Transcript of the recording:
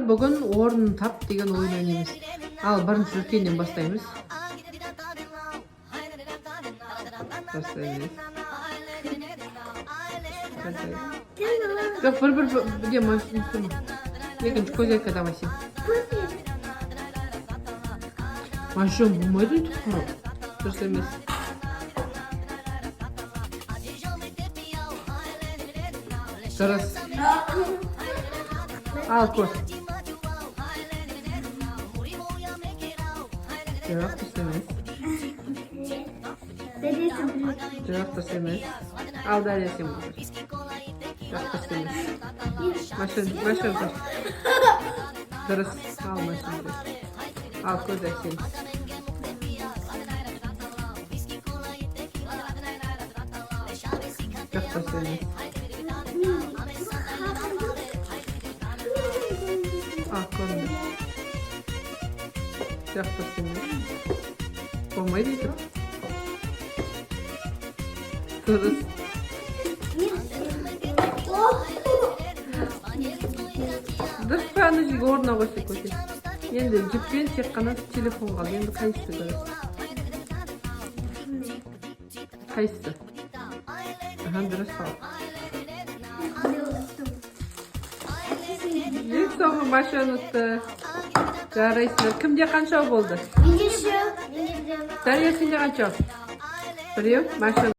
Бүгін орнын тап деген ойын ойнаймыз. Ал бірінші үлкеннен бастаймыз. Бастаймыз. Жоқ, бір екінші көзекке давай сен. Машин болмайды тұқы. Дұрыс емес. Дұрыс. Ал көз. Жоқ, дұрыс емес. Жоқ, дұрыс емес. Ал дәрі сен болыр. Жоқ, дұрыс емес. Машин тұр. Дұрыс. Ал машин дұрыс. Al көз әсен. Жоқ, дұрыс емес. Al көз. Жоқ, дұрыс емес. Болмайды екен. Дұрыс. Дұрыс па, ана жерге орнына қойса көте. Енді жүппен тек қана телефон қалды. Енді қайсысы дұрыс? Қайсысы? Дұрыс қал. Ең соңғы машина ұтты. Жарайсыздар. Кімде қанша болды? Дария, сенде қанша? Біреу машина